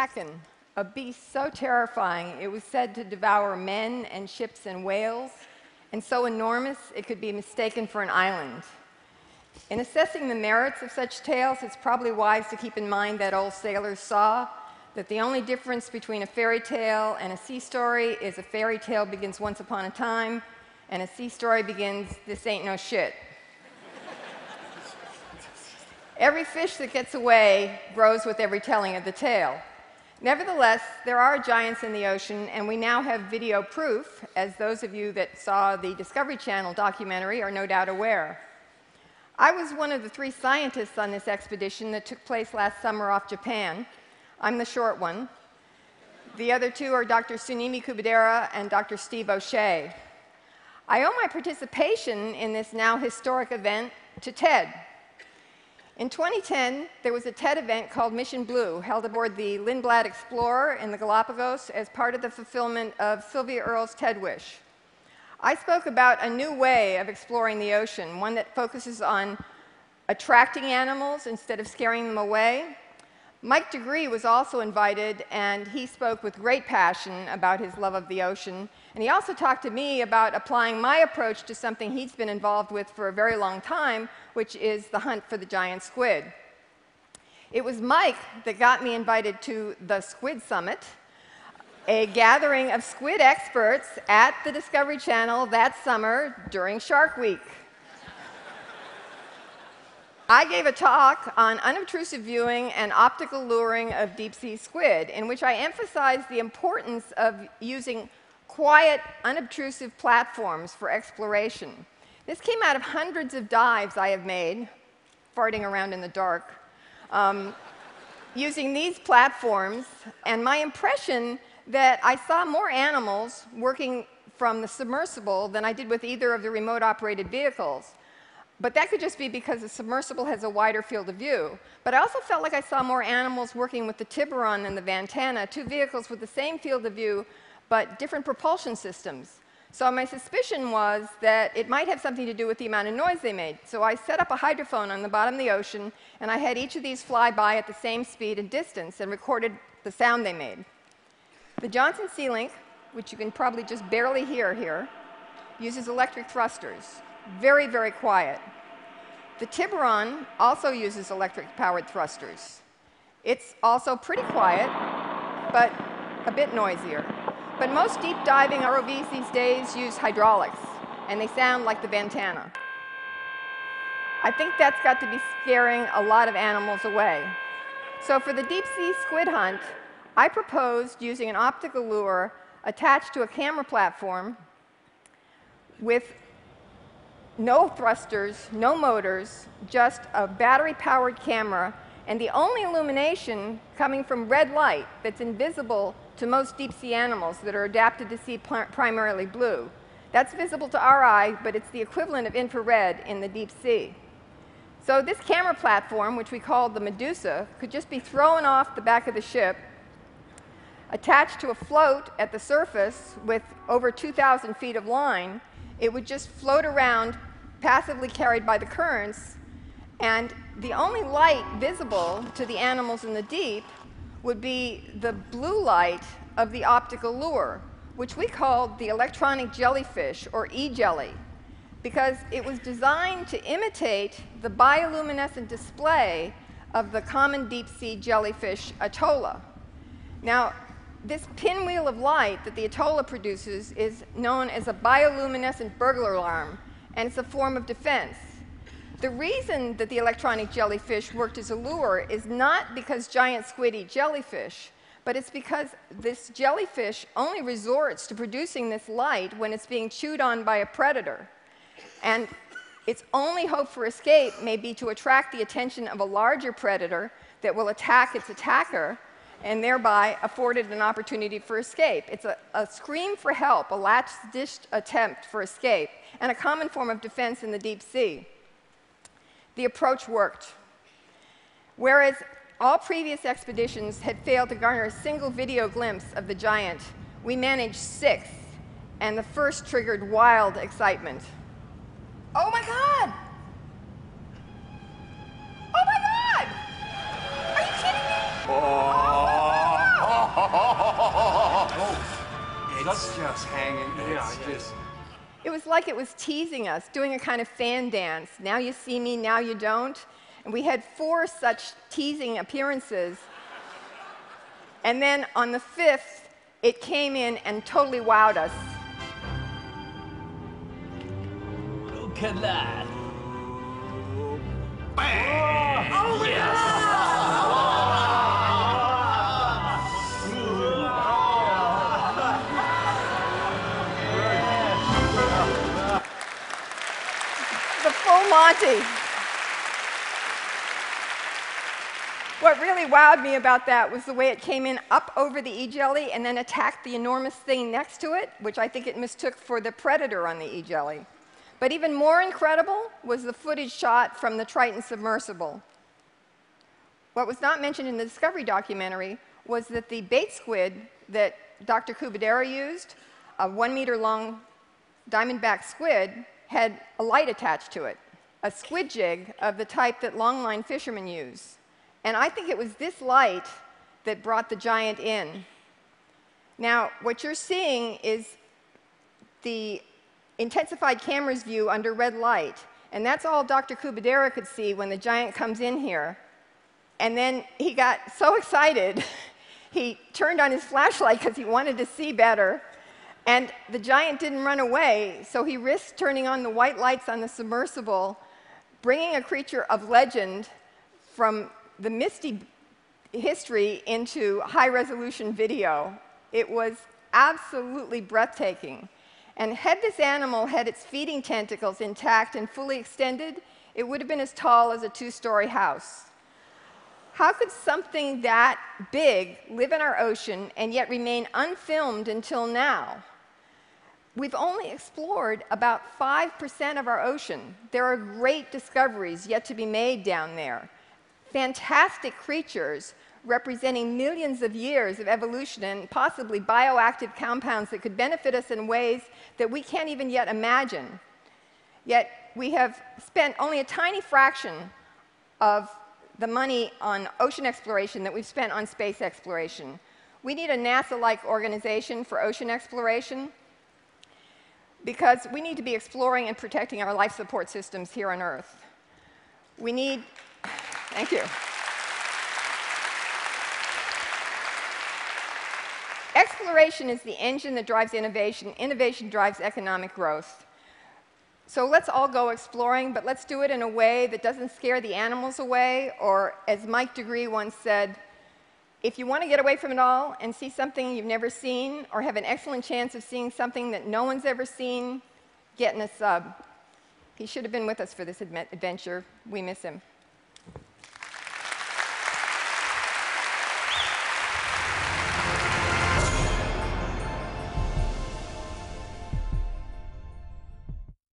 kraken, a beast so terrifying it was said to devour men and ships and whales, and so enormous it could be mistaken for an island. In assessing the merits of such tales, it's probably wise to keep in mind that old sailor's saw, that the only difference between a fairy tale and a sea story is a fairy tale begins once upon a time, and a sea story begins, this ain't no shit. Every fish that gets away grows with every telling of the tale. Nevertheless, there are giants in the ocean, and we now have video proof, as those of you that saw the Discovery Channel documentary are no doubt aware. I was one of the 3 scientists on this expedition that took place last summer off Japan. I'm the short one. The other 2 are Dr. Tsunemi Kubadera and Dr. Steve O'Shea. I owe my participation in this now historic event to TED. In 2010, there was a TED event called Mission Blue, held aboard the Lindblad Explorer in the Galapagos as part of the fulfillment of Sylvia Earle's TED Wish. I spoke about a new way of exploring the ocean, one that focuses on attracting animals instead of scaring them away. Mike DeGree was also invited, and he spoke with great passion about his love of the ocean. And he also talked to me about applying my approach to something he's been involved with for a very long time, which is the hunt for the giant squid. It was Mike that got me invited to the Squid Summit, a gathering of squid experts at the Discovery Channel that summer during Shark Week. I gave a talk on unobtrusive viewing and optical luring of deep-sea squid, in which I emphasized the importance of using quiet, unobtrusive platforms for exploration. This came out of hundreds of dives I have made, farting around in the dark, using these platforms, and my impression that I saw more animals working from the submersible than I did with either of the remote-operated vehicles. But that could just be because the submersible has a wider field of view. But I also felt like I saw more animals working with the Tiburon and the Ventana, 2 vehicles with the same field of view, but different propulsion systems. So my suspicion was that it might have something to do with the amount of noise they made. So I set up a hydrophone on the bottom of the ocean, and I had each of these fly by at the same speed and distance and recorded the sound they made. The Johnson Sea Link, which you can probably just barely hear here, uses electric thrusters. Very, very quiet. The Tiburon also uses electric-powered thrusters. It's also pretty quiet, but a bit noisier. But most deep diving ROVs these days use hydraulics, and they sound like the Ventana. I think that's got to be scaring a lot of animals away. So for the deep-sea squid hunt, I proposed using an optical lure attached to a camera platform with no thrusters, no motors, just a battery-powered camera, and the only illumination coming from red light that's invisible to most deep-sea animals that are adapted to see primarily blue. That's visible to our eye, but it's the equivalent of infrared in the deep sea. So this camera platform, which we called the Medusa, could just be thrown off the back of the ship, attached to a float at the surface with over 2,000 feet of line. It would just float around, passively carried by the currents, and the only light visible to the animals in the deep would be the blue light of the optical lure, which we called the electronic jellyfish, or e-jelly, because it was designed to imitate the bioluminescent display of the common deep-sea jellyfish Atolla. Now, this pinwheel of light that the Atolla produces is known as a bioluminescent burglar alarm, and it's a form of defense. The reason that the electronic jellyfish worked as a lure is not because giant squid eat jellyfish, but it's because this jellyfish only resorts to producing this light when it's being chewed on by a predator. And its only hope for escape may be to attract the attention of a larger predator that will attack its attacker, and thereby afford it an opportunity for escape. It's a scream for help, a last-ditch attempt for escape, and a common form of defense in the deep sea. The approach worked. Whereas all previous expeditions had failed to garner a single video glimpse of the giant, we managed 6, and the first triggered wild excitement. Oh my God! Oh my God! Are you kidding me? Oh my God! It's just hanging. It was like it was teasing us, doing a kind of fan dance. Now you see me, now you don't. And we had 4 such teasing appearances. And then on the 5th, it came in and totally wowed us. Look at that. Oh, yes! The full Monty. What really wowed me about that was the way it came in up over the E-jelly and then attacked the enormous thing next to it, which I think it mistook for the predator on the E-jelly. But even more incredible was the footage shot from the Triton submersible. What was not mentioned in the Discovery documentary was that the bait squid that Dr. Kubadera used, a 1-meter-long diamondback squid, had a light attached to it, a squid jig of the type that longline fishermen use. And I think it was this light that brought the giant in. Now, what you're seeing is the intensified camera's view under red light. And that's all Dr. Kubadera could see when the giant comes in here. And then he got so excited, he turned on his flashlight because he wanted to see better. And the giant didn't run away, so he risked turning on the white lights on the submersible, bringing a creature of legend from the misty history into high-resolution video. It was absolutely breathtaking. And had this animal had its feeding tentacles intact and fully extended, it would have been as tall as a 2-story house. How could something that big live in our ocean and yet remain unfilmed until now? We've only explored about 5% of our ocean. There are great discoveries yet to be made down there. Fantastic creatures representing millions of years of evolution and possibly bioactive compounds that could benefit us in ways that we can't even yet imagine. Yet we have spent only a tiny fraction of the money on ocean exploration that we've spent on space exploration. We need a NASA-like organization for ocean exploration because we need to be exploring and protecting our life support systems here on Earth. We need... Thank you. Exploration is the engine that drives innovation. Innovation drives economic growth. So let's all go exploring, but let's do it in a way that doesn't scare the animals away, or as Mike Degree once said, if you want to get away from it all and see something you've never seen, or have an excellent chance of seeing something that no one's ever seen, get in a sub. He should have been with us for this adventure. We miss him.